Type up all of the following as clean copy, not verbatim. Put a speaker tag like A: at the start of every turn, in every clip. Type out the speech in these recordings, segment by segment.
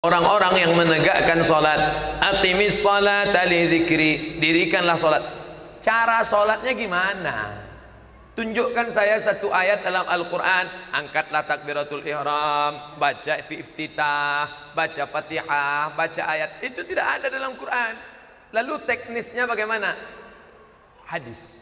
A: Orang-orang yang menegakkan salat, aqimis salata li dzikri, dirikanlah salat. Cara salatnya gimana? Tunjukkan saya satu ayat dalam Al-Quran. Angkatlah takbiratul ihram, baca fi iftitah, baca Fatihah, baca ayat. Itu tidak ada dalam Quran. Lalu teknisnya bagaimana? Hadis.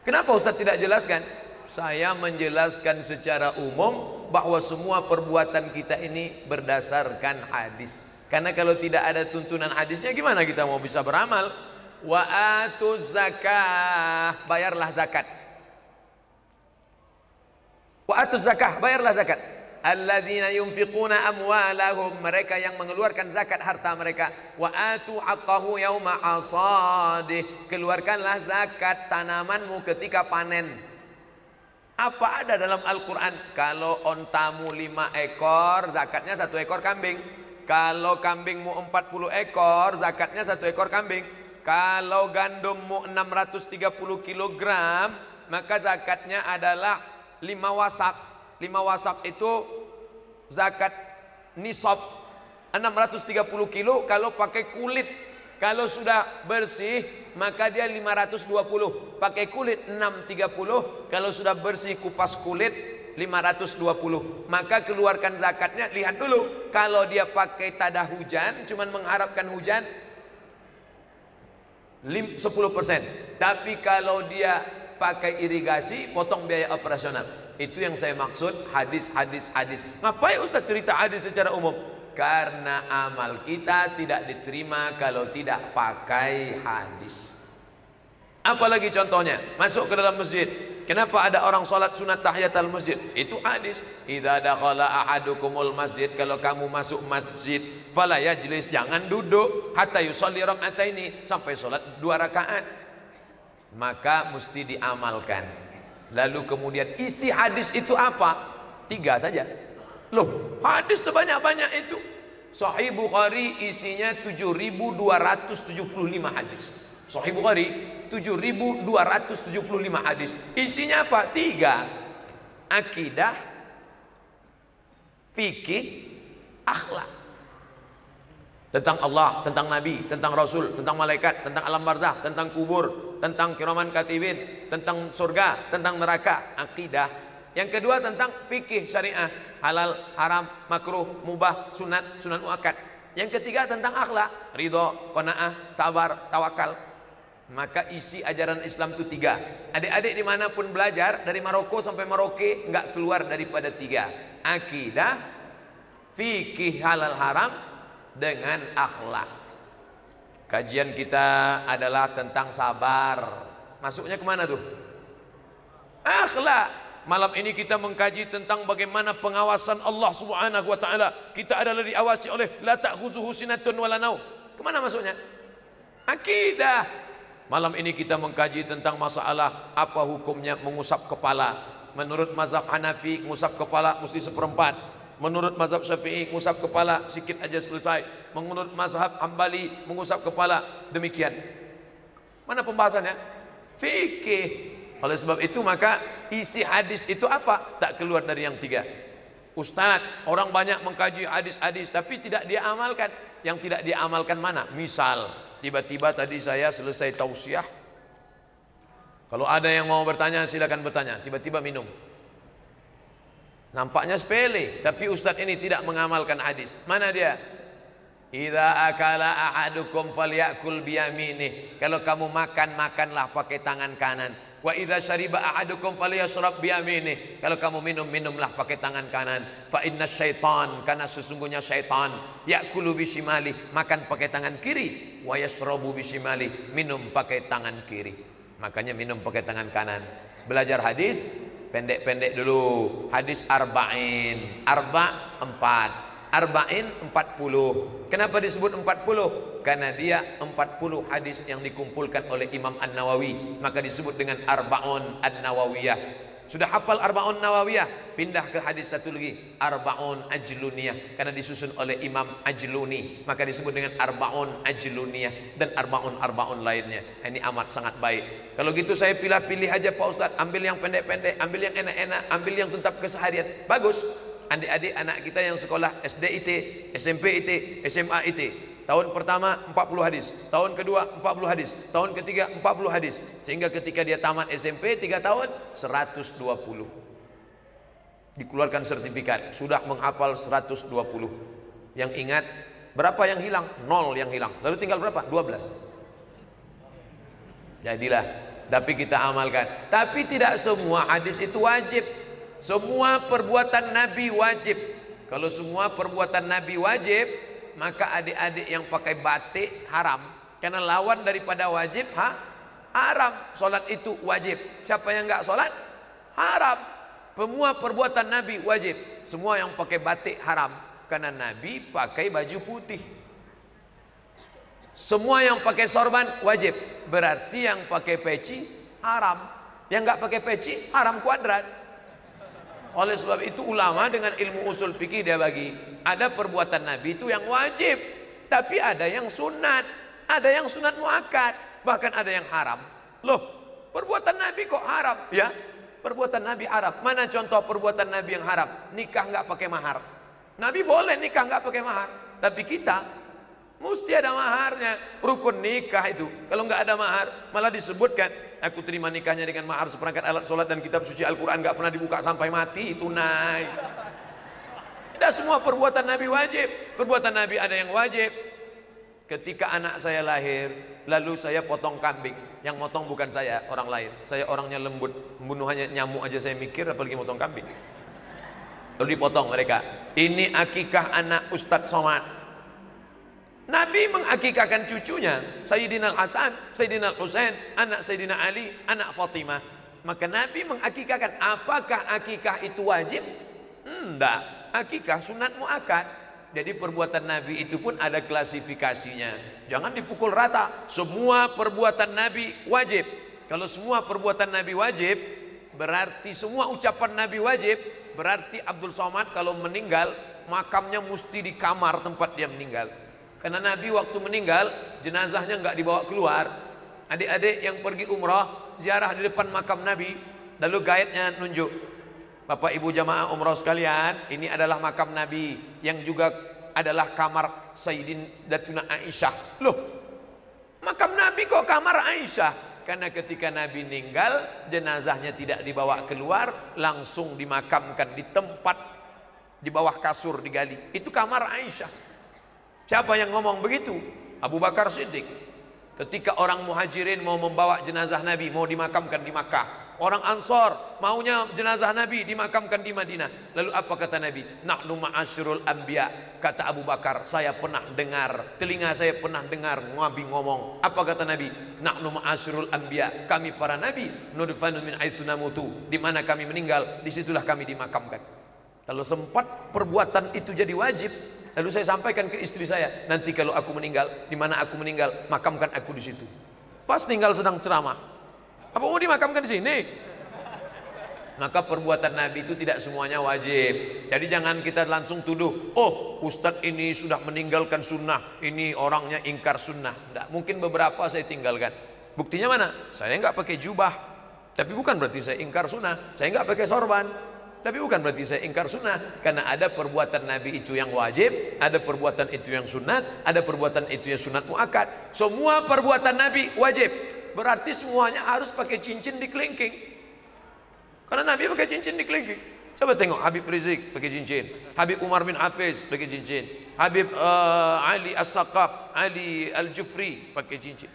A: Kenapa Ustaz tidak jelaskan? Saya menjelaskan secara umum bahwa semua perbuatan kita ini berdasarkan hadis. Karena kalau tidak ada tuntunan hadisnya, gimana kita mau bisa beramal? Wa atuz zakah, bayarlah zakat. Wa atuz zakah, bayarlah zakat. Alladzina yunfiquna amwalahum, mereka yang mengeluarkan zakat harta mereka. Wa atu haqqahu yauma hasadih, keluarkanlah zakat tanamanmu ketika panen. Apa ada dalam Al-Quran? Kalau ontamu 5 ekor, zakatnya 1 ekor kambing. Kalau kambingmu 40 ekor, zakatnya 1 ekor kambing. Kalau gandummu 630 kilogram, maka zakatnya adalah 5 wasak. 5 wasak itu zakat nisab 630 kilo kalau pakai kulit. Kalau sudah bersih maka dia 520, pakai kulit 630. Kalau sudah bersih kupas kulit 520. Maka keluarkan zakatnya. Lihat dulu, kalau dia pakai tada hujan, cuman mengharapkan hujan 10%. Tapi kalau dia pakai irigasi, potong biaya operasional. Itu yang saya maksud hadis. Ngapain Ustaz cerita hadis secara umum? Karena amal kita tidak diterima kalau tidak pakai hadis. Apalagi contohnya, masuk ke dalam masjid. Kenapa ada orang sholat sunat tahiyatul masjid? Itu hadis. Idza dakhala ahadukumul masjid, kalau kamu masuk masjid, fala yajlis, jangan duduk hatta yusolli raka'ataini, sampai sholat 2 rakaat. Maka mesti diamalkan. Lalu kemudian isi hadis itu apa? 3 saja. Loh, hadis sebanyak-banyak itu. Sahih Bukhari isinya 7.275 hadis. Sahih Bukhari 7.275 hadis. Isinya apa? 3. Akidah, fikih, akhlak. Tentang Allah, tentang Nabi, tentang Rasul, tentang malaikat, tentang alam barzakh, tentang kubur, tentang kiraman katibin, tentang surga, tentang neraka. Akidah. Yang kedua tentang fikih syariah, halal, haram, makruh, mubah, sunat, sunat muakkad. Yang ketiga tentang akhlak, ridho, qanaah, sabar, tawakal. Maka isi ajaran Islam itu 3. Adik-adik dimanapun belajar, dari Maroko sampai Merauke, enggak keluar daripada 3. Akidah, fikih halal haram, dengan akhlak. Kajian kita adalah tentang sabar. Masuknya kemana tuh? Akhlak. Malam ini kita mengkaji tentang bagaimana pengawasan Allah Subhanahu wa taala. Kita adalah diawasi oleh la ta'khuzuhu sinatun wala naum. Kemana masuknya? Akidah. Malam ini kita mengkaji tentang masalah apa hukumnya mengusap kepala. Menurut mazhab Hanafi, mengusap kepala mesti 1/4. Menurut mazhab Syafi'i, mengusap kepala sikit aja selesai. Menurut mazhab Hambali, mengusap kepala demikian. Mana pembahasannya? Fikih. Oleh sebab itu maka isi hadis itu apa? Tak keluar dari yang 3. Ustadz, orang banyak mengkaji hadis-hadis tapi tidak dia amalkan. Yang tidak dia amalkan mana? Misal, tiba-tiba tadi saya selesai tausiah. Kalau ada yang mau bertanya silakan bertanya. Tiba-tiba minum. Nampaknya sepele, tapi ustadz ini tidak mengamalkan hadis. Mana dia? Idza akala ahadukum falyakul biyaminih. Kalau kamu makan, makanlah pakai tangan kanan. Wa idza syariba ahadukum falyashrab biyaminih. Kalau kamu minum, minumlah pakai tangan kanan. Fa inna syaitan, karena sesungguhnya syaitan yakulu bisimali, makan pakai tangan kiri. Wa yashrabu bisimali, minum pakai tangan kiri. Makanya minum pakai tangan kanan. Belajar hadis pendek-pendek dulu. Hadis arba'in. 4. Arba'in 40. Kenapa disebut 40? Karena dia 40 hadis yang dikumpulkan oleh Imam An-Nawawi. Maka disebut dengan Arba'un An-Nawawiyah. Sudah hafal Arba'un Nawawiyah? Pindah ke hadis satu lagi, Arba'un Ajluniyah. Karena disusun oleh Imam Ajluni. Maka disebut dengan Arba'un Ajluniyah. Dan Arba'un lainnya. Ini amat sangat baik. Kalau gitu saya pilih-pilih aja Pak Ustadz. Ambil yang pendek-pendek, ambil yang enak-enak, ambil yang tentang keseharian. Bagus. adik-adik anak kita yang sekolah SD IT, SMP IT, SMA IT. Tahun pertama 40 hadis, tahun kedua 40 hadis, tahun ketiga 40 hadis. Sehingga ketika dia tamat SMP 3 tahun 120. Dikeluarkan sertifikat, sudah menghafal 120. Yang ingat, berapa yang hilang? 0 yang hilang. Lalu tinggal berapa? 12. Jadilah, tapi kita amalkan. Tapi tidak semua hadis itu wajib. Semua perbuatan Nabi wajib. Kalau semua perbuatan Nabi wajib, maka adik-adik yang pakai batik haram. Karena lawan daripada wajib haram. Solat itu wajib. Siapa yang enggak solat? Haram. Semua perbuatan Nabi wajib. Semua yang pakai batik haram. Karena Nabi pakai baju putih. Semua yang pakai sorban wajib. Berarti yang pakai peci haram. Yang enggak pakai peci haram kuadrat. Oleh sebab itu ulama dengan ilmu usul fikih dia bagi, ada perbuatan Nabi itu yang wajib, tapi ada yang sunat, ada yang sunat muakkad, bahkan ada yang haram. Loh, perbuatan Nabi kok haram? Ya, perbuatan Nabi haram. Mana contoh perbuatan Nabi yang haram? Nikah nggak pakai mahar. Nabi boleh nikah nggak pakai mahar, tapi kita mesti ada maharnya. Rukun nikah itu kalau nggak ada mahar malah disebutkan, aku terima nikahnya dengan mahar seperangkat alat sholat dan kitab suci Al-Quran nggak pernah dibuka sampai mati. Itu naik. Tidak semua perbuatan Nabi wajib. Perbuatan Nabi ada yang wajib. Ketika anak saya lahir, lalu saya potong kambing. Yang motong bukan saya, orang lain. Saya orangnya lembut, membunuh hanya nyamuk aja saya mikir, apalagi motong kambing. Lalu dipotong mereka. Ini akikah anak Ustadz Somad. Nabi mengakikahkan cucunya, Sayyidina Hasan, Sayyidina Husain, anak Sayyidina Ali, anak Fatimah. Maka Nabi mengakikahkan. Apakah akikah itu wajib? Enggak. Akikah sunat muakkad. Jadi perbuatan Nabi itu pun ada klasifikasinya. Jangan dipukul rata. Semua perbuatan Nabi wajib. Kalau semua perbuatan Nabi wajib, berarti semua ucapan Nabi wajib. Berarti Abdul Somad kalau meninggal, makamnya mesti di kamar tempat dia meninggal. Karena Nabi waktu meninggal, jenazahnya nggak dibawa keluar. Adik-adik yang pergi umrah, ziarah di depan makam Nabi, lalu guide-nya nunjuk, Bapak Ibu jamaah umrah sekalian, ini adalah makam Nabi yang juga adalah kamar Sayyidatuna Aisyah. Loh, makam Nabi kok kamar Aisyah? Karena ketika Nabi meninggal, jenazahnya tidak dibawa keluar, langsung dimakamkan di tempat di bawah kasur digali. Itu kamar Aisyah. Siapa yang ngomong begitu? Abu Bakar Siddiq. Ketika orang muhajirin mau membawa jenazah Nabi, mau dimakamkan di Makkah. Orang Ansor maunya jenazah Nabi dimakamkan di Madinah. Lalu apa kata Nabi? Nahnu ma'asyirul anbiya. Kata Abu Bakar, saya pernah dengar, telinga saya pernah dengar Nabi ngomong. Apa kata Nabi? Nahnu ma'asyirul anbiya. Kami para Nabi, nudfanu min aitsu namutu. Di mana kami meninggal, disitulah kami dimakamkan. Kalau sempat perbuatan itu jadi wajib, lalu saya sampaikan ke istri saya, nanti kalau aku meninggal, di mana aku meninggal, makamkan aku di situ. Pas tinggal sedang ceramah, apa mau dimakamkan di sini? Maka perbuatan Nabi itu tidak semuanya wajib. Jadi jangan kita langsung tuduh, oh Ustadz ini sudah meninggalkan sunnah, ini orangnya ingkar sunnah. Tidak, mungkin beberapa saya tinggalkan. Buktinya mana? Saya nggak pakai jubah, tapi bukan berarti saya ingkar sunnah. Saya nggak pakai sorban, tapi bukan berarti saya ingkar sunnah. Karena ada perbuatan Nabi itu yang wajib, ada perbuatan itu yang sunat, ada perbuatan itu yang sunat muakkad. Semua perbuatan Nabi wajib. Berarti semuanya harus pakai cincin di kelingking. Karena Nabi pakai cincin di kelingking. Coba tengok Habib Rizik pakai cincin, Habib Umar bin Hafiz pakai cincin, Habib Ali As-Saqaf, Ali Al-Jufri pakai cincin.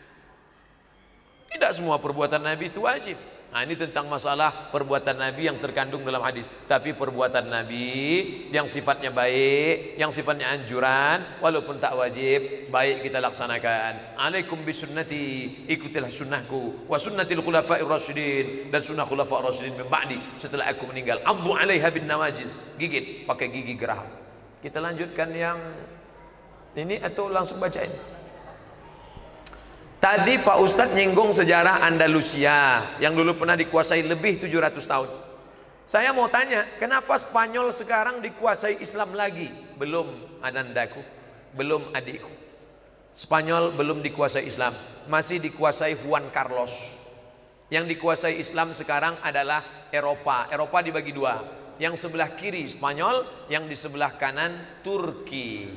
A: Tidak semua perbuatan Nabi itu wajib. Nah, ini tentang masalah perbuatan Nabi yang terkandung dalam hadis. Tapi perbuatan Nabi yang sifatnya baik, yang sifatnya anjuran, walaupun tak wajib, baik kita laksanakan. Alaikum bisunnati, ikutilah sunnahku, wa sunnatil khulafa'ir rasyidin, dan sunnah khulafa'ir rasyidin min ba'di, setelah aku meninggal. Addu 'alaiha bin nawajiz, gigit pakai gigi geraham. Kita lanjutkan yang ini atau langsung bacain? Tadi Pak Ustadz nyinggung sejarah Andalusia yang dulu pernah dikuasai lebih 700 tahun. Saya mau tanya, kenapa Spanyol sekarang dikuasai Islam lagi? Belum anandaku, belum adikku. Spanyol belum dikuasai Islam, masih dikuasai Juan Carlos. Yang dikuasai Islam sekarang adalah Eropa. Eropa dibagi dua. Yang sebelah kiri Spanyol, yang di sebelah kanan Turki.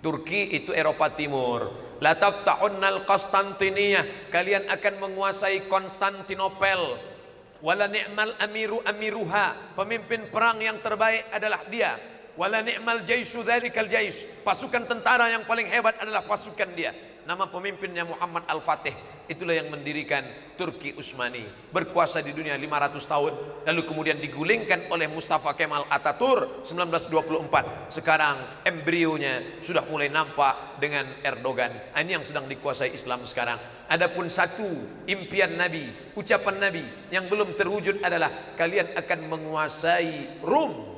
A: Turki itu Eropa Timur. La taftahunnal Konstantiniyah, kalian akan menguasai Konstantinopel. Wala ni'mal amiruha, pemimpin perang yang terbaik adalah dia. Wala ni'mal jaisyu dzalikal jais, pasukan tentara yang paling hebat adalah pasukan dia. Nama pemimpinnya Muhammad Al-Fatih. Itulah yang mendirikan Turki Utsmani, berkuasa di dunia 500 tahun, lalu kemudian digulingkan oleh Mustafa Kemal Atatürk 1924. Sekarang embrionya sudah mulai nampak dengan Erdogan. Ini yang sedang dikuasai Islam sekarang. Adapun satu impian Nabi, ucapan Nabi yang belum terwujud adalah kalian akan menguasai Rum.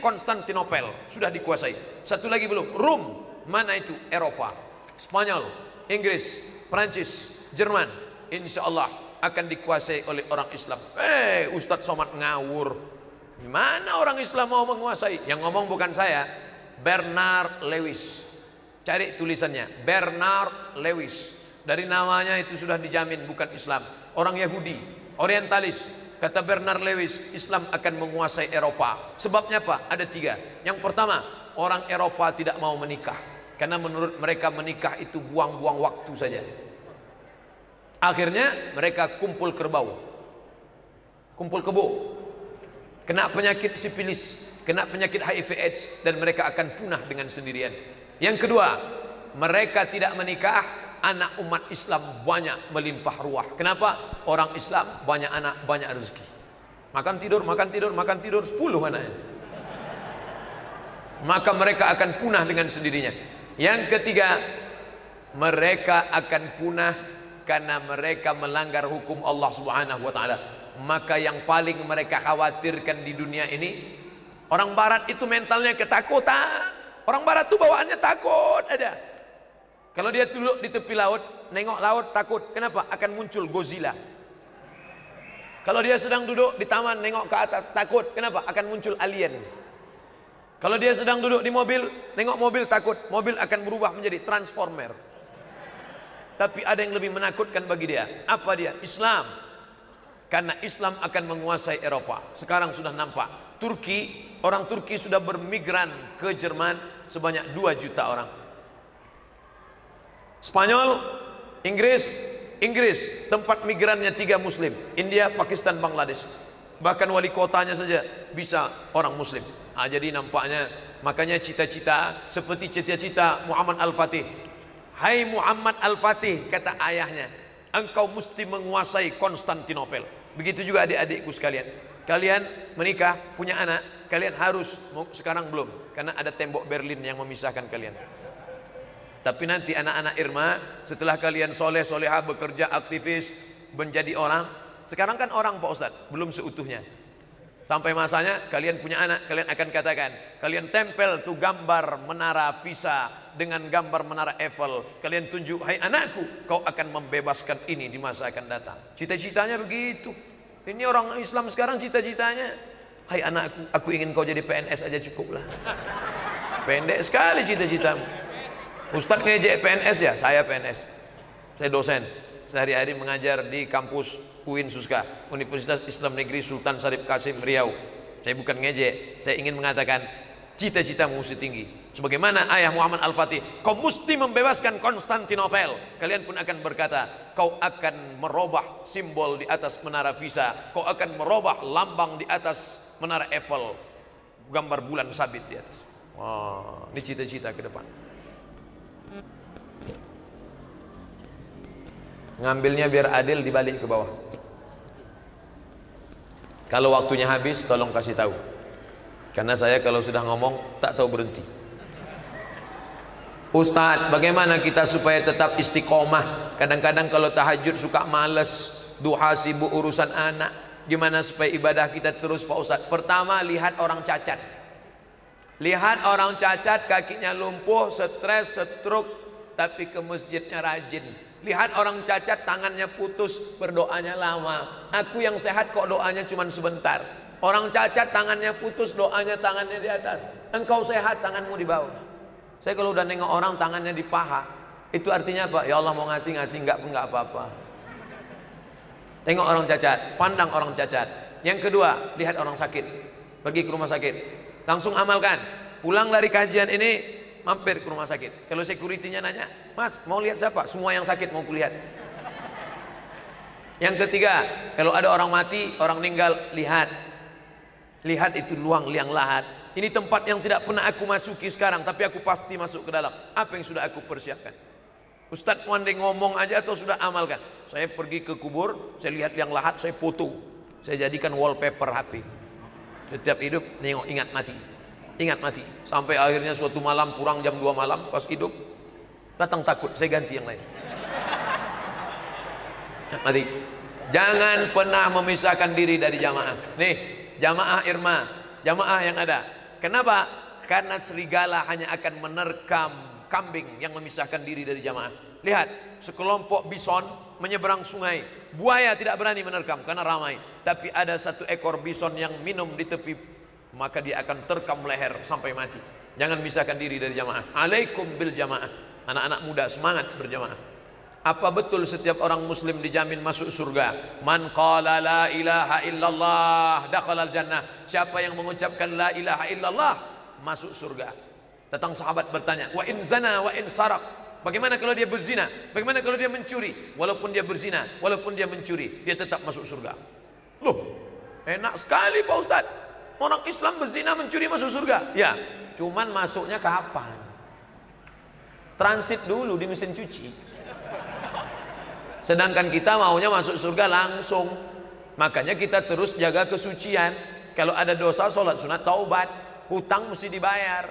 A: Konstantinopel sudah dikuasai. Satu lagi belum, Rum. Mana itu? Eropa, Spanyol, Inggris, Prancis, Jerman. Insya Allah akan dikuasai oleh orang Islam. Ustadz Somad ngawur. Gimana orang Islam mau menguasai? Yang ngomong bukan saya, Bernard Lewis. Cari tulisannya, Bernard Lewis. Dari namanya itu sudah dijamin bukan Islam. Orang Yahudi, orientalis. Kata Bernard Lewis, Islam akan menguasai Eropa. Sebabnya apa? Ada 3. Yang pertama, orang Eropa tidak mau menikah. Karena menurut mereka menikah itu buang-buang waktu saja. Akhirnya mereka kumpul kerbau, kumpul kebo, kena penyakit sifilis, kena penyakit HIV/AIDS, dan mereka akan punah dengan sendirian. Yang kedua, mereka tidak menikah, anak umat Islam banyak melimpah ruah. Kenapa? Orang Islam banyak anak, banyak rezeki. Makan tidur, makan tidur, makan tidur, 10 anaknya. Maka mereka akan punah dengan sendirinya. Yang ketiga, mereka akan punah karena mereka melanggar hukum Allah Subhanahu wa taala. Maka yang paling mereka khawatirkan di dunia ini, orang barat itu mentalnya ketakutan. Orang barat itu bawaannya takut ada. Kalau dia duduk di tepi laut, nengok laut takut. Kenapa? Akan muncul Godzilla. Kalau dia sedang duduk di taman nengok ke atas takut. Kenapa? Akan muncul alien. Kalau dia sedang duduk di mobil, nengok mobil takut, mobil akan berubah menjadi transformer. Tapi ada yang lebih menakutkan bagi dia. Apa dia? Islam. Karena Islam akan menguasai Eropa. Sekarang sudah nampak. Turki, orang Turki sudah bermigran ke Jerman sebanyak 2 juta orang. Spanyol, Inggris, tempat migrannya 3 Muslim. India, Pakistan, Bangladesh. Bahkan wali kotanya saja bisa orang Muslim. Jadi nampaknya, makanya cita-cita seperti cita-cita Muhammad Al-Fatih. Hai Muhammad Al-Fatih, kata ayahnya, engkau mesti menguasai Konstantinopel. Begitu juga adik-adikku sekalian. Kalian menikah, punya anak, kalian harus, sekarang belum, karena ada tembok Berlin yang memisahkan kalian. Tapi nanti anak-anak Irma, setelah kalian soleh-solehah, bekerja, aktivis, menjadi orang. Sekarang kan orang Pak Ustadz, belum seutuhnya. Sampai masanya kalian punya anak, kalian akan katakan, kalian tempel tuh gambar menara Pisa dengan gambar menara Eiffel. Kalian tunjuk, hai anakku, kau akan membebaskan ini di masa akan datang. Cita-citanya begitu. Ini orang Islam sekarang cita-citanya, hai anakku, aku ingin kau jadi PNS aja cukuplah. Pendek sekali cita-citamu. Ustadz ngejek PNS ya? Saya PNS. Saya dosen. Sehari-hari mengajar di kampus UIN Suska, Universitas Islam Negeri Sultan Syarif Kasim Riau. Saya bukan ngejek, saya ingin mengatakan cita-citamu mesti tinggi. Sebagaimana ayah Muhammad Al-Fatih, kau mesti membebaskan Konstantinopel. Kalian pun akan berkata, kau akan merubah simbol di atas menara Pisa, kau akan merubah lambang di atas menara Eiffel, gambar bulan sabit di atas. Wah, ini cita-cita ke depan. Ngambilnya biar adil, dibalik ke bawah. Kalau waktunya habis tolong kasih tahu, karena saya kalau sudah ngomong tak tahu berhenti. Ustadz, bagaimana kita supaya tetap istiqomah? Kadang-kadang kalau tahajud suka males, duha sibuk urusan anak. Gimana supaya ibadah kita terus Pak Ustadz? Pertama, lihat orang cacat. Lihat orang cacat, kakinya lumpuh, stres, stroke, tapi ke masjidnya rajin. Lihat orang cacat, tangannya putus, berdoanya lama. Aku yang sehat kok doanya cuma sebentar. Orang cacat tangannya putus, doanya tangannya di atas. Engkau sehat, tanganmu di bawah. Saya kalau udah nengok orang tangannya di paha, itu artinya apa? Ya Allah mau ngasih, enggak pun enggak apa-apa. Tengok orang cacat, pandang orang cacat. Yang kedua, lihat orang sakit, pergi ke rumah sakit, langsung amalkan. Pulang dari kajian ini, mampir ke rumah sakit. Kalau security-nya nanya, Mas mau lihat siapa? Semua yang sakit mau kulihat. Yang ketiga, kalau ada orang mati, orang meninggal, lihat. Lihat itu luang liang lahat. Ini tempat yang tidak pernah aku masuki sekarang, tapi aku pasti masuk ke dalam. Apa yang sudah aku persiapkan? Ustadz pandai ngomong aja atau sudah amalkan? Saya pergi ke kubur, saya lihat liang lahat, saya foto. Saya jadikan wallpaper HP. Setiap hidup, nengok, ingat mati. Ingat mati. Sampai akhirnya suatu malam, kurang jam 2 malam, pas hidup, datang takut, saya ganti yang lain. Ingat mati. Jangan pernah memisahkan diri dari jamaah. Nih, jamaah Irma, jamaah yang ada. Kenapa? Karena serigala hanya akan menerkam kambing yang memisahkan diri dari jamaah. Lihat, sekelompok bison menyeberang sungai. Buaya tidak berani menerkam karena ramai. Tapi ada satu ekor bison yang minum di tepi, maka dia akan terkam leher sampai mati. Jangan misahkan diri dari jamaah. Alaikum bil jamaah. Anak-anak muda semangat berjamaah. Apa betul setiap orang muslim dijamin masuk surga? Man qala la ilaha illallah dakhalal jannah. Siapa yang mengucapkan la ilaha illallah masuk surga. Datang sahabat bertanya, wa in zana wa in sarak. Bagaimana kalau dia berzina? Bagaimana kalau dia mencuri? Walaupun dia berzina, walaupun dia mencuri, dia tetap masuk surga. Loh, enak sekali Pak Ustaz. Orang Islam berzina mencuri masuk surga. Ya, cuman masuknya kapan? Transit dulu di mesin cuci. Sedangkan kita maunya masuk surga langsung. Makanya kita terus jaga kesucian. Kalau ada dosa, sholat sunat, taubat. Hutang mesti dibayar.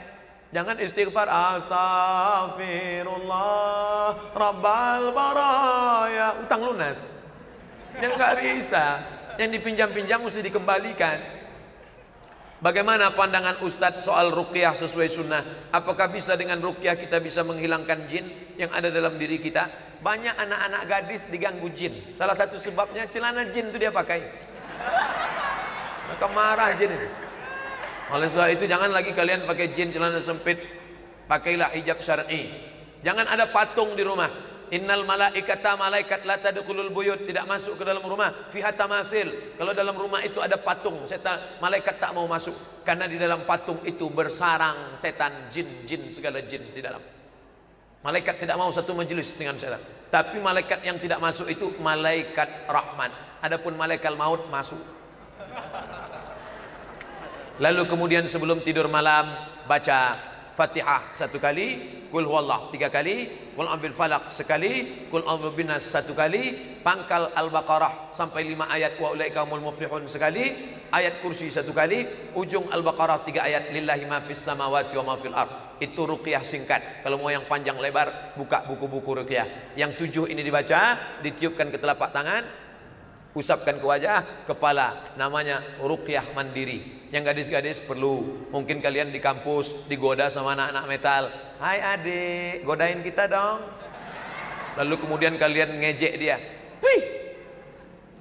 A: Jangan istighfar, astagfirullah rabbal baraya, utang lunas. Yang nggak bisa. Yang dipinjam-pinjam mesti dikembalikan. Bagaimana pandangan Ustadz soal ruqyah sesuai sunnah? Apakah bisa dengan ruqyah kita bisa menghilangkan jin yang ada dalam diri kita? Banyak anak-anak gadis diganggu jin. Salah satu sebabnya celana jin itu dia pakai. Maka marah jin itu. Oleh sebab itu jangan lagi kalian pakai jin celana sempit. Pakailah hijab syar'i. Jangan ada patung di rumah. Innal malaikata, malaikat la tadkhulul buyut, tidak masuk ke dalam rumah. Fiha tamasil. Kalau dalam rumah itu ada patung, setan, malaikat tak mau masuk karena di dalam patung itu bersarang setan, jin segala jin di dalam. Malaikat tidak mau satu majelis dengan setan. Tapi malaikat yang tidak masuk itu malaikat rahmat. Adapun malaikat maut masuk. Lalu kemudian sebelum tidur malam baca Fatihah 1 kali, Qul huwallah 3 kali, Qul a'udzu falaq sekali, Qul a'udzu binas 1 kali, pangkal Al-Baqarah sampai 5 ayat wa ulaika humul muflihun sekali, ayat kursi 1 kali, ujung Al-Baqarah 3 ayat lillahi ma fis samawati wa ma fil ard. Itu ruqyah singkat. Kalau mau yang panjang lebar, buka buku-buku ruqyah. Yang 7 ini dibaca, ditiupkan ke telapak tangan, usapkan ke wajah, kepala. Namanya ruqyah mandiri. Yang gadis-gadis perlu. Mungkin kalian di kampus digoda sama anak-anak metal. Hai adik, godain kita dong. Lalu kemudian kalian ngejek dia. Wih,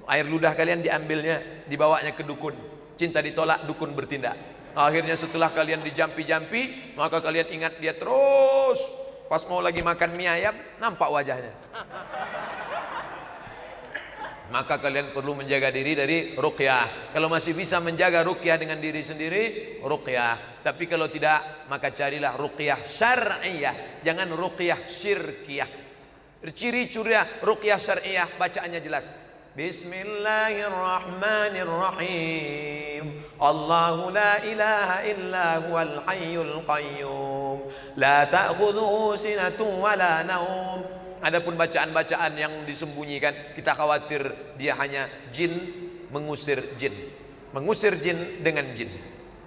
A: air ludah kalian diambilnya, dibawanya ke dukun. Cinta ditolak, dukun bertindak. Akhirnya setelah kalian dijampi-jampi, maka kalian ingat dia terus. Pas mau lagi makan mie ayam, nampak wajahnya. Maka kalian perlu menjaga diri dari ruqyah. Kalau masih bisa menjaga ruqyah dengan diri sendiri, ruqyah. Tapi kalau tidak, maka carilah ruqyah syar'iyah, jangan ruqyah syirkiyah. Ciri-ciri ruqyah syar'iyah bacaannya jelas. Bismillahirrahmanirrahim. Allahu la ilaha illa huwal hayyul qayyum. La ta'khudhuhu sinatun wa la naum. Adapun bacaan-bacaan yang disembunyikan, kita khawatir dia hanya jin mengusir jin. Mengusir jin dengan jin.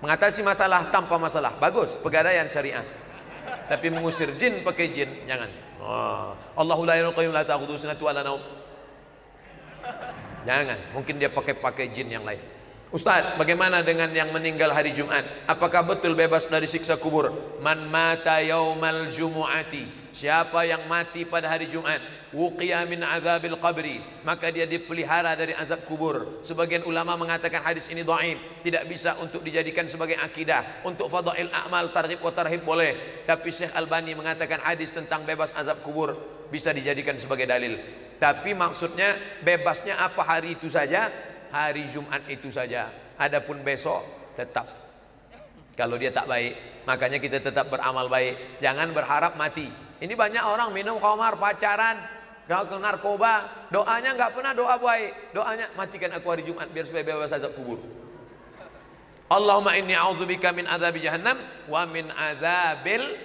A: Mengatasi masalah tanpa masalah, bagus, pegadaian syariah. Tapi mengusir jin pakai jin, jangan. Allahu la ilaha illa la ta'khudhuhu sinatun wa la naum. Jangan, mungkin dia pakai jin yang lain. Ustaz, bagaimana dengan yang meninggal hari Jumat? Apakah betul bebas dari siksa kubur? Man mata yaumal jumu'ati, siapa yang mati pada hari Jumat, wuqiya min azabil qabri, maka dia dipelihara dari azab kubur. Sebagian ulama mengatakan hadis ini dhaif, tidak bisa untuk dijadikan sebagai akidah. Untuk fadail a'mal targhib wa tarhib boleh, tapi Syekh Albani mengatakan hadis tentang bebas azab kubur bisa dijadikan sebagai dalil. Tapi maksudnya bebasnya apa hari itu saja? hari Jumat itu saja. Adapun besok tetap, kalau dia tak baik, makanya kita tetap beramal baik. Jangan berharap mati. Ini banyak orang minum khamar, pacaran, ke narkoba, doanya nggak pernah doa baik. Doanya, matikan aku hari Jumat biar supaya bebas azab kubur. Allahumma inni a'udzubika min adzabi jahannam wa min adzabil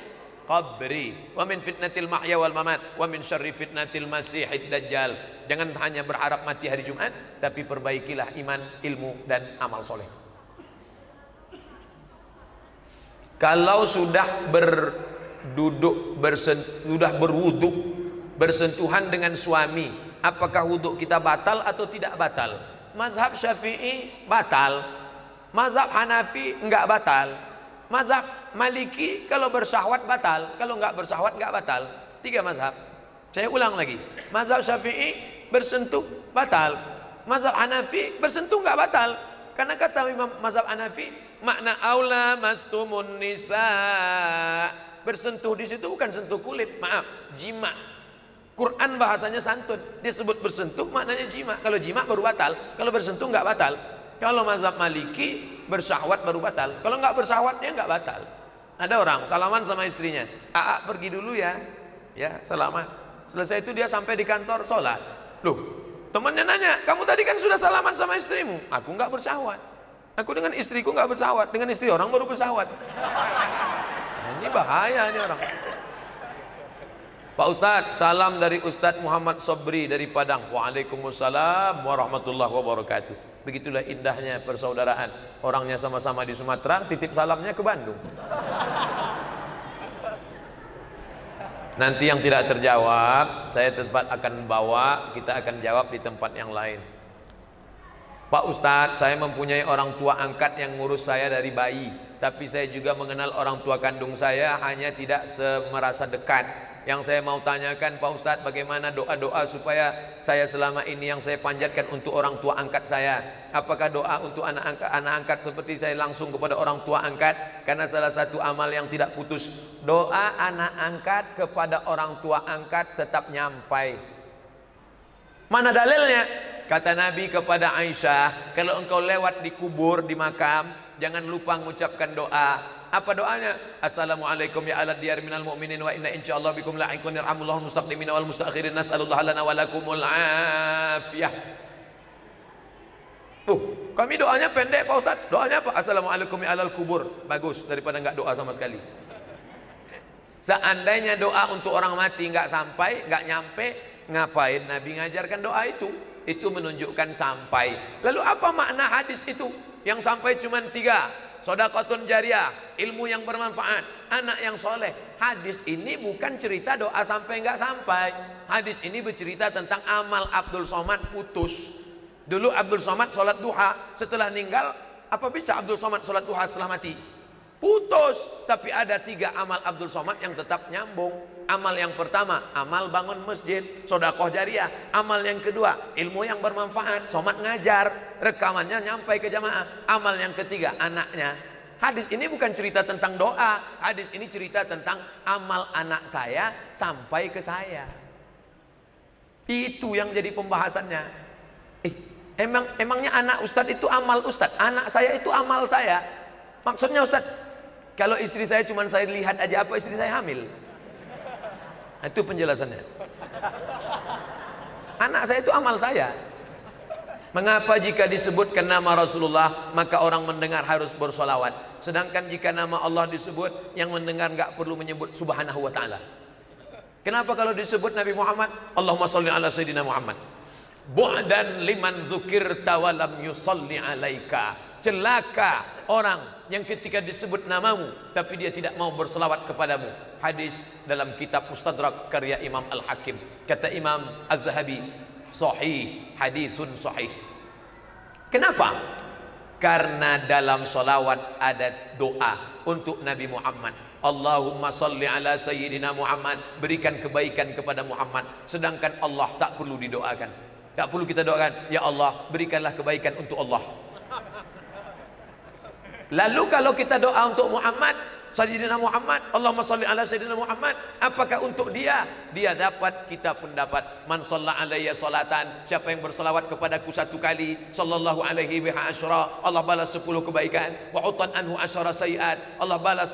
A: qabri wa min fitnatil mahya wal mamat wa min syarri fitnatil masihid dajjal. Jangan hanya berharap mati hari Jumat, tapi perbaikilah iman, ilmu dan amal soleh. Kalau sudah sudah berwudu, bersentuhan dengan suami, apakah wudhu kita batal atau tidak batal? Mazhab Syafi'i batal, mazhab Hanafi enggak batal, mazhab Maliki kalau bersahwat batal, kalau enggak bersahwat enggak batal. 3 mazhab. Saya ulang lagi. Mazhab Syafi'i bersentuh batal, mazhab Hanafi bersentuh enggak batal. Karena kata Imam mazhab Hanafi, makna aula mastumun nisa, bersentuh di situ bukan sentuh kulit, maaf, jima. Quran bahasanya santun, dia sebut bersentuh maknanya jima. Kalau jima baru batal, kalau bersentuh enggak batal. Kalau mazhab Maliki bersahwat baru batal, kalau enggak bersahwatnya enggak batal. Ada orang salaman sama istrinya, "Aa pergi dulu ya." Ya, salaman. Selesai itu dia sampai di kantor sholat. Loh, temannya nanya, "Kamu tadi kan sudah salaman sama istrimu?" "Aku enggak bersahwat. Aku dengan istriku enggak bersahwat, dengan istri orang baru bersahwat." Nah, ini bahaya ini orang. Pak Ustadz, salam dari Ustadz Muhammad Sobri dari Padang. Waalaikumsalam warahmatullahi wabarakatuh. Begitulah indahnya persaudaraan. Orangnya sama-sama di Sumatera, titip salamnya ke Bandung. Nanti yang tidak terjawab, saya tetap akan bawa, kita akan jawab di tempat yang lain. Pak Ustadz, saya mempunyai orang tua angkat yang ngurus saya dari bayi, tapi saya juga mengenal orang tua kandung saya, hanya tidak merasa dekat. Yang saya mau tanyakan Pak Ustadz, bagaimana doa-doa supaya saya selama ini yang saya panjatkan untuk orang tua angkat saya? Apakah doa untuk anak angkat seperti saya langsung kepada orang tua angkat? Karena salah satu amal yang tidak putus, doa anak angkat kepada orang tua angkat tetap nyampai. Mana dalilnya? Kata Nabi kepada Aisyah, kalau engkau lewat di kubur, di makam, jangan lupa mengucapkan doa. Apa doanya? Assalamualaikum ya ala diyar minal mu'minin wa inna insyaallah bikum la'ikun yarhamullahul mustaqdimina wal mustakhirin nas'alullah lana wa lakumul afiyah. Kami doanya pendek Pak Ustaz. Doanya apa? Assalamualaikum ya alal kubur. Bagus daripada enggak doa sama sekali. Seandainya doa untuk orang mati enggak sampai, enggak nyampe, ngapain Nabi ngajarkan doa itu? Itu menunjukkan sampai. Lalu apa makna hadis itu? Yang sampai cuma 3. Shadaqatun jariyah, ilmu yang bermanfaat, anak yang soleh. Hadis ini bukan cerita doa sampai enggak sampai. Hadis ini bercerita tentang amal Abdul Somad putus. Dulu Abdul Somad sholat duha, setelah meninggal, apa bisa Abdul Somad sholat duha setelah mati? Putus. Tapi ada 3 amal Abdul Somad yang tetap nyambung. Amal yang pertama, amal bangun masjid, sedekah jariyah. Amal yang kedua, ilmu yang bermanfaat, Somad ngajar, rekamannya nyampai ke jamaah. Amal yang ketiga, anaknya. Hadis ini bukan cerita tentang doa, hadis ini cerita tentang amal anak saya sampai ke saya. Itu yang jadi pembahasannya. Emangnya anak Ustadz itu amal Ustadz, anak saya itu amal saya. Maksudnya Ustadz, kalau istri saya cuma saya lihat aja, apa istri saya hamil? Itu penjelasannya. Anak saya itu amal saya. Mengapa jika disebutkan nama Rasulullah maka orang mendengar harus bersolawat, sedangkan jika nama Allah disebut yang mendengar nggak perlu menyebut subhanahu wa ta'ala? Kenapa kalau disebut Nabi Muhammad, Allahumma salli ala Sayyidina Muhammad, bu'dan liman dzukirta wa lam yusalli alaika. Celaka orang yang ketika disebut namamu tapi dia tidak mau berselawat kepadamu. Hadis dalam kitab Mustadrak karya Imam Al-Hakim. Kata Imam Az-Zahabi, sahih, hadisun sahih. Kenapa? Karena dalam salawat ada doa untuk Nabi Muhammad. Allahumma salli ala Sayyidina Muhammad, berikan kebaikan kepada Muhammad. Sedangkan Allah tak perlu didoakan. Tak perlu kita doakan, ya Allah berikanlah kebaikan untuk Allah. Lalu kalau kita doa untuk Muhammad, Sayyidina Muhammad, Allahumma salli ala Sayyidina Muhammad. Apakah untuk dia? Dia dapat, kita pun dapat. Man shalla alayya salatan, siapa yang berselawat kepadaku satu kali, sallallahu alaihi biha asyra, Allah balas 10 kebaikan. Wa utan anhu asyara sayiat, Allah balas,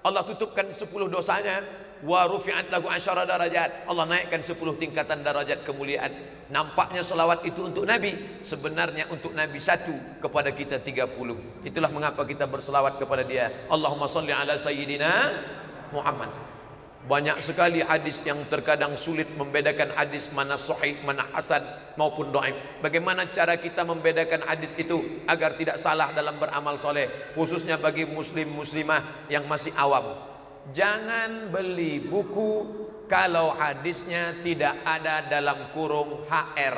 A: Allah tutupkan 10 dosanya. Wa rufi'at lahu asyara darajat, Allah naikkan 10 tingkatan darajat kemuliaan. Nampaknya selawat itu untuk Nabi, sebenarnya untuk Nabi satu, kepada kita 30. Itulah mengapa kita berselawat kepada dia. Allahumma salli ala Sayyidina Muhammad. Banyak sekali hadis yang terkadang sulit membedakan hadis mana sahih, mana hasan maupun dhaif. Bagaimana cara kita membedakan hadis itu agar tidak salah dalam beramal soleh, khususnya bagi muslim muslimah yang masih awam. Jangan beli buku kalau hadisnya tidak ada dalam kurung HR.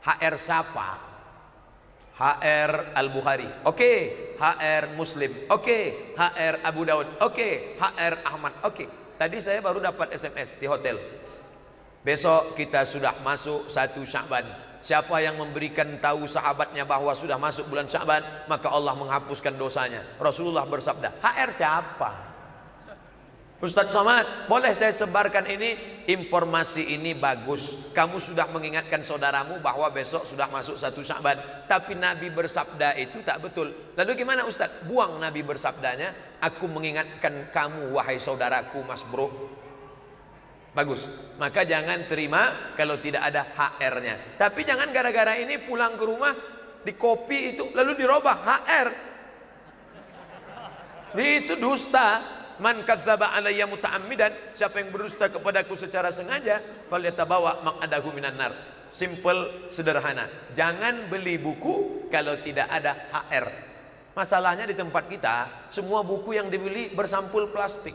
A: HR siapa? HR Al-Bukhari. Oke. HR Muslim. Oke. HR Abu Daud. Oke. HR Ahmad. Oke. Tadi saya baru dapat SMS di hotel. Besok kita sudah masuk 1 Sya'ban. Siapa yang memberikan tahu sahabatnya bahwa sudah masuk bulan Sya'ban, maka Allah menghapuskan dosanya. Rasulullah bersabda, HR siapa? Ustaz Somad, boleh saya sebarkan ini? Informasi ini bagus. Kamu sudah mengingatkan saudaramu bahwa besok sudah masuk 1 Sya'ban. Tapi Nabi bersabda itu tak betul. Lalu gimana Ustaz? Buang Nabi bersabdanya. Aku mengingatkan kamu wahai saudaraku Mas Bro. Bagus. Maka jangan terima kalau tidak ada HR-nya. Tapi jangan gara-gara ini pulang ke rumah di copy itu lalu dirubah HR. Itu dusta. Man kadzdzaba alayya muta'ammidan, siapa yang berdusta kepadaku secara sengaja, falyatabawa maq'adahu minan nar. Simple, sederhana. Jangan beli buku kalau tidak ada HR. Masalahnya di tempat kita, semua buku yang dibeli bersampul plastik.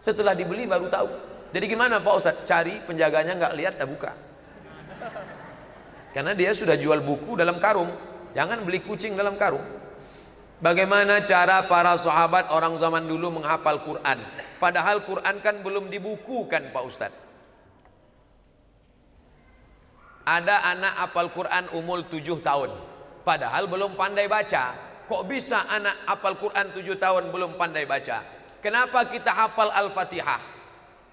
A: Setelah dibeli baru tahu. Jadi gimana Pak Ustadz? Cari penjaganya nggak lihat, tak buka. Karena dia sudah jual buku dalam karung. Jangan beli kucing dalam karung. Bagaimana cara para sahabat orang zaman dulu menghafal Quran? Padahal Quran kan belum dibukukan Pak Ustadz. Ada anak hafal Quran umur 7 tahun. Padahal belum pandai baca. Kok bisa anak hafal Quran 7 tahun belum pandai baca? Kenapa kita hafal Al-Fatihah?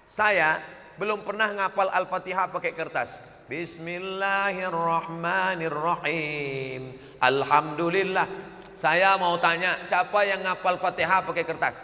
A: Saya belum pernah ngapal Al-Fatihah pakai kertas. Bismillahirrahmanirrahim. Alhamdulillah. Saya mau tanya, siapa yang ngapal Fatihah pakai kertas?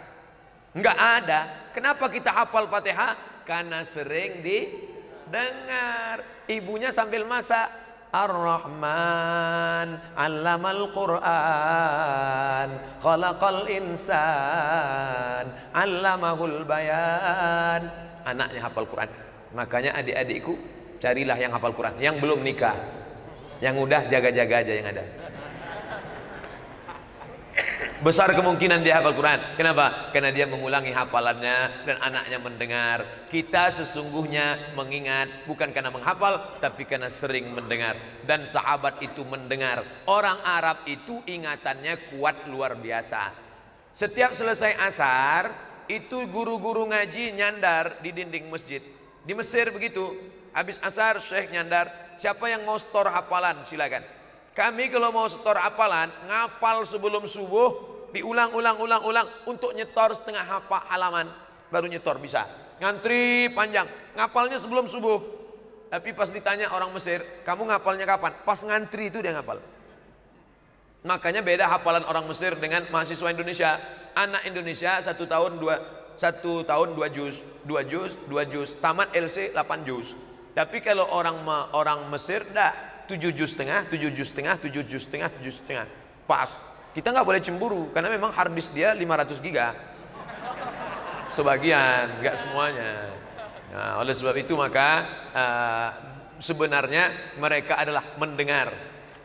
A: Enggak ada. Kenapa kita hafal Fatihah? Karena sering didengar. Ibunya sambil masak. Ar-Rahman 'allamal Qur'an, khalaqal insan, 'allamahul bayan. Anaknya hafal Quran. Makanya adik-adikku, carilah yang hafal Quran, yang belum nikah. Yang udah jaga-jaga aja yang ada. Besar kemungkinan dia hafal Quran. Kenapa? Karena dia mengulangi hafalannya dan anaknya mendengar. Kita sesungguhnya mengingat bukan karena menghafal, tapi karena sering mendengar. Dan sahabat itu mendengar. Orang Arab itu ingatannya kuat luar biasa. Setiap selesai asar, itu guru-guru ngaji nyandar di dinding masjid. Di Mesir begitu. Habis asar syekh nyandar, siapa yang mau setor hafalan silakan. Kami kalau mau setor hafalan, ngapal sebelum subuh, diulang-ulang untuk nyetor setengah halaman, baru nyetor bisa. Ngantri panjang, ngapalnya sebelum subuh. Tapi pas ditanya orang Mesir, kamu ngapalnya kapan? Pas ngantri itu dia ngapal. Makanya beda hafalan orang Mesir dengan mahasiswa Indonesia. Anak Indonesia 1 tahun 2 juz, 2 juz, tamat LC 8 juz. Tapi kalau orang Mesir enggak. 7 juz setengah, 7 juz setengah, 7 juz setengah, 7 juz setengah. Pas. Kita nggak boleh cemburu karena memang hard disk dia 500 giga. Sebagian, nggak semuanya. Nah, oleh sebab itu maka sebenarnya mereka adalah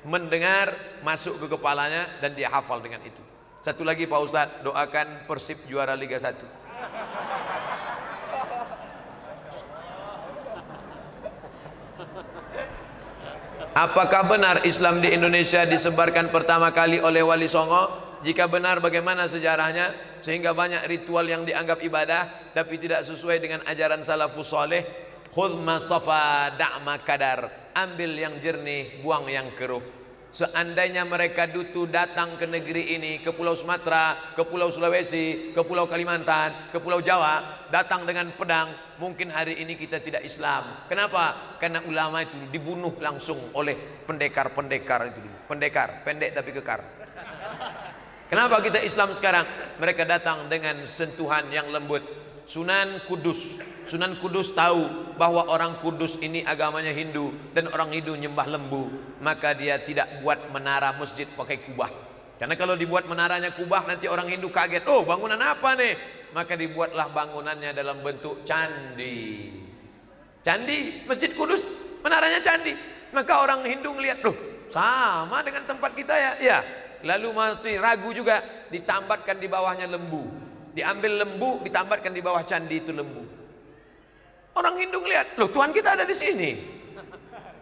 A: mendengar masuk ke kepalanya dan dia hafal dengan itu. Satu lagi Pak Ustadz, doakan Persib juara Liga 1. Apakah benar Islam di Indonesia disebarkan pertama kali oleh Wali Songo? Jika benar, bagaimana sejarahnya? Sehingga banyak ritual yang dianggap ibadah tapi tidak sesuai dengan ajaran salafus saleh. Khudh ma safa da'ma kadar. Ambil yang jernih, buang yang keruh. Seandainya mereka dutu datang ke negeri ini, ke Pulau Sumatera, ke Pulau Sulawesi, ke Pulau Kalimantan, ke Pulau Jawa, datang dengan pedang, mungkin hari ini kita tidak Islam. Kenapa? Karena ulama itu dibunuh langsung oleh pendekar-pendekar itu. Pendekar, pendek tapi kekar. Kenapa kita Islam sekarang? Mereka datang dengan sentuhan yang lembut. Sunan Kudus. Sunan Kudus tahu bahwa orang Kudus ini agamanya Hindu dan orang Hindu nyembah lembu. Maka dia tidak buat menara masjid pakai kubah. Karena kalau dibuat menaranya kubah nanti orang Hindu kaget. Oh, bangunan apa nih? Maka dibuatlah bangunannya dalam bentuk candi. Candi, Masjid Kudus, menaranya candi. Maka orang Hindu ngelihat, loh, sama dengan tempat kita ya. Ya. Lalu masih ragu juga, ditambatkan di bawahnya lembu. Diambil lembu, ditambatkan di bawah candi itu lembu. Orang Hindu ngelihat, loh Tuhan kita ada di sini.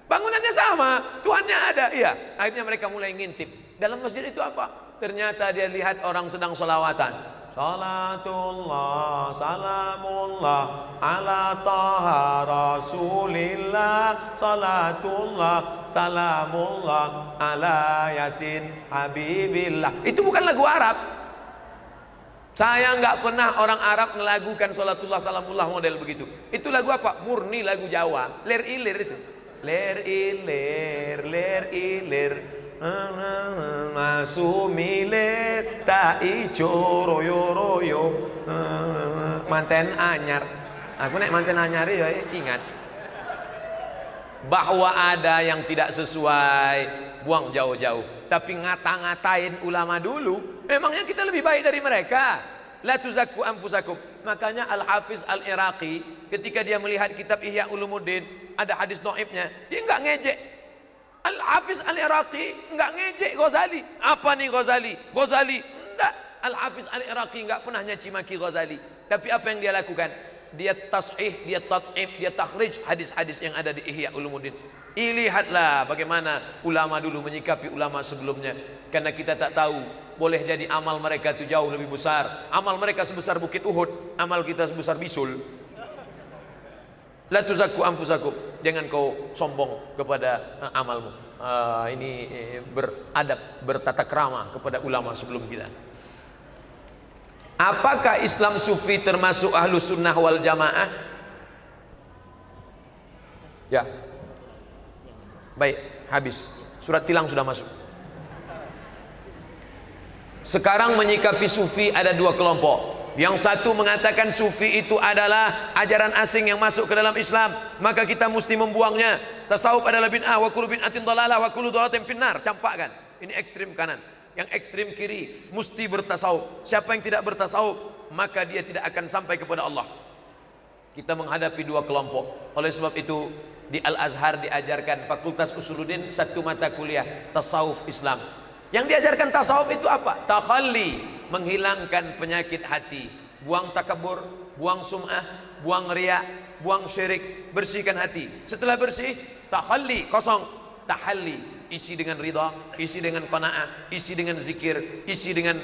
A: Bangunannya sama, Tuhannya ada. Iya, akhirnya mereka mulai ngintip. Dalam masjid itu apa? Ternyata dia lihat orang sedang sholawatan. Salatullah, salamullah, ala taha rasulillah. Salatullah, salamullah, ala yasin habibillah. Itu bukan lagu Arab. Saya nggak pernah orang Arab ngelagukan salatullah salamullah model begitu. Itu lagu apa? Murni lagu Jawa. Ler ilir itu. Ler ilir, ler ilir. Masumilir tak ijo royo royo. Manten anyar. Aku nek manten anyar ya ingat. Bahwa ada yang tidak sesuai, buang jauh-jauh. Tapi ngata-ngatain ulama dulu, memangnya kita lebih baik dari mereka. La tuzakku anfusakum. Makanya Al-Hafiz Al-Iraqi ketika dia melihat kitab Ihya Ulumuddin, ada hadis dhaifnya, dia enggak ngejek. Al-Hafiz Al-Iraqi enggak ngejek Ghazali. Apa nih Ghazali? Ghazali enggak. Al-Hafiz Al-Iraqi enggak pernah nyaci maki Ghazali. Tapi apa yang dia lakukan? Dia tashih, dia tad'if, dia takhrij hadis-hadis yang ada di Ihya Ulumuddin. Lihatlah bagaimana ulama dulu menyikapi ulama sebelumnya. Karena kita tak tahu, boleh jadi amal mereka itu jauh lebih besar. Amal mereka sebesar bukit Uhud, amal kita sebesar bisul. La tuzakku anfusakum. Jangan kau sombong kepada amalmu. Ini beradab, bertata krama kepada ulama sebelum kita. Apakah Islam Sufi termasuk Ahlus Sunnah wal Jamaah? Ya. Baik, habis. Surat tilang sudah masuk. Sekarang menyikapi Sufi ada dua kelompok. Yang satu mengatakan Sufi itu adalah ajaran asing yang masuk ke dalam Islam, maka kita mesti membuangnya. Tasawuf adalah bid'ah, wa kullu bid'atin dhalalah, wa kullu dhalalatin finnar. Campakkan. Ini ekstrim kanan. Yang ekstrim kiri mesti bertasawuf. Siapa yang tidak bertasawuf, maka dia tidak akan sampai kepada Allah. Kita menghadapi dua kelompok. Oleh sebab itu di Al-Azhar diajarkan Fakultas Usuluddin satu mata kuliah tasawuf Islam. Yang diajarkan tasawuf itu apa? Takhalli, menghilangkan penyakit hati, buang takabur, buang sum'ah, buang riya, buang syirik, bersihkan hati. Setelah bersih, takhalli, kosong, tahalli, isi dengan ridha, isi dengan qanaah, isi dengan zikir, isi dengan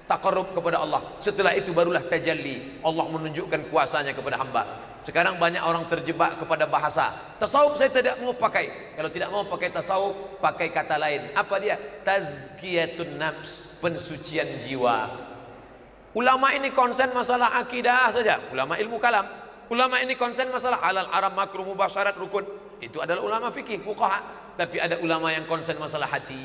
A: taqarrub kepada Allah. Setelah itu barulah tajalli, Allah menunjukkan kuasanya kepada hamba. Sekarang banyak orang terjebak kepada bahasa tasawuf. Saya tidak mau pakai. Kalau tidak mau pakai tasawuf, pakai kata lain. Apa dia? Tazkiyatun nafs, pensucian jiwa. Ulama ini konsen masalah akidah saja, ulama ilmu kalam. Ulama ini konsen masalah halal, haram, makruh, mubah, syarat, rukun. Itu adalah ulama fikih, fuqaha. Tapi ada ulama yang konsen masalah hati,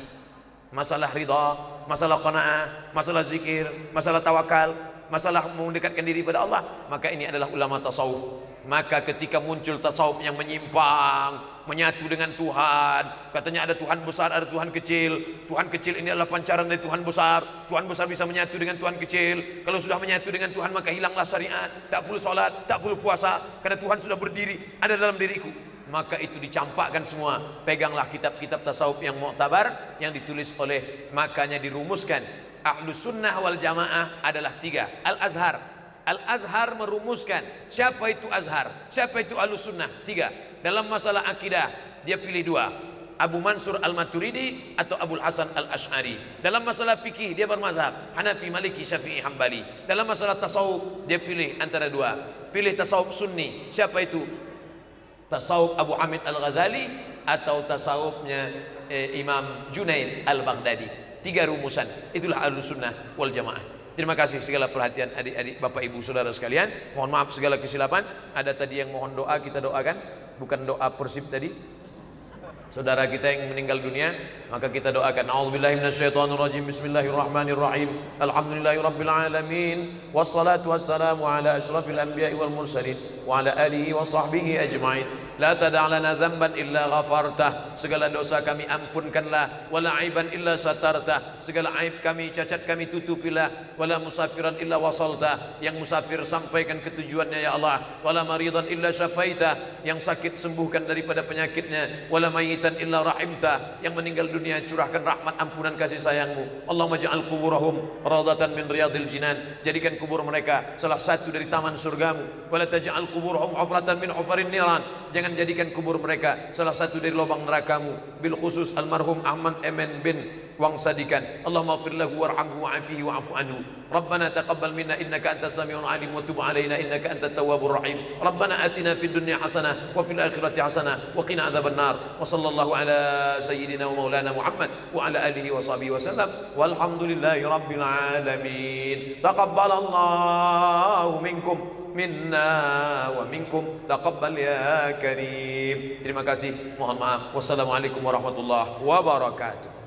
A: masalah ridha, masalah qanaah, masalah zikir, masalah tawakal, masalah mendekatkan diri pada Allah. Maka ini adalah ulama tasawuf. Maka ketika muncul tasawuf yang menyimpang, menyatu dengan Tuhan, katanya ada Tuhan besar, ada Tuhan kecil. Tuhan kecil ini adalah pancaran dari Tuhan besar. Tuhan besar bisa menyatu dengan Tuhan kecil. Kalau sudah menyatu dengan Tuhan, maka hilanglah syariat. Tak perlu sholat, tak perlu puasa, karena Tuhan sudah berdiri, ada dalam diriku. Maka itu dicampakkan semua. Peganglah kitab-kitab tasawuf yang mu'tabar, yang ditulis oleh, makanya dirumuskan Ahlus Sunnah wal Jamaah adalah tiga. Al-Azhar. Al-Azhar merumuskan siapa itu Azhar, siapa itu Ahlus Sunnah. Tiga. Dalam masalah akidah dia pilih dua, Abu Mansur Al-Maturidi atau Abul Hasan Al-Ash'ari. Dalam masalah fikih dia bermazhab Hanafi, Maliki, Syafi'i, Hambali. Dalam masalah tasawuf dia pilih antara dua, pilih tasawuf Sunni. Siapa itu? Tasawuf Abu Hamid Al-Ghazali atau tasawufnya Imam Junaid Al-Baghdadi. 3 rumusan. Itulah Ahlussunnah wal Jamaah. Terima kasih segala perhatian adik-adik, bapak ibu saudara sekalian. Mohon maaf segala kesilapan. Ada tadi yang mohon doa, kita doakan. Bukan doa Persib tadi, saudara kita yang meninggal dunia, maka kita doakan. A'udzubillahi minasyaitonirrajim. Bismillahirrahmanirrahim. Alhamdulillahirabbil alamin. Wassalatu wassalamu ala asyrafil anbiya'i wal mursalin wa ala alihi wa sahbihi ajma'in. La tada' lana dzamban illa ghafartah. Segala dosa kami ampunkanlah, wala aiban illa satartah. Segala aib kami, cacat kami tutupilah, wala musafiran illa wasaltah. Yang musafir sampaikan ke tujuannya ya Allah. Wala maridan illa syafaitah. Yang sakit sembuhkan daripada penyakitnya. Wala mayitan illa rahimtah. Yang meninggal dunia curahkan rahmat ampunan kasih sayangmu. Allahumma ja'al quburahum radatan min riyadil jinan. Jadikan kubur mereka salah satu dari taman surgamu. Wala taj'al quburahum hufratan min hufarin niran. Jangan jadikan kubur mereka salah satu dari lubang nerakamu. Bil khusus almarhum Ahmad Emen bin Wang Sadikan. Allahumma ighfir lahu warhamhu wa'afihi wa'fu anhu. Rabbana taqabbal minna innaka antas samiul alim wa tub alaina innaka antat tawwabur rahim. Rabbana atina fid dunya hasanah wa fil akhirati hasanah wa qina adzaban nar. Wa sallallahu ala sayyidina wa maulana Muhammad wa ala alihi wa sahbihi wasallam. Walhamdulillahi rabbil alamin. Taqabbalallahu minkum minna wa minkum taqabbal ya karim. Terima kasih, mohon maaf. Wassalamualaikum warahmatullahi wabarakatuh.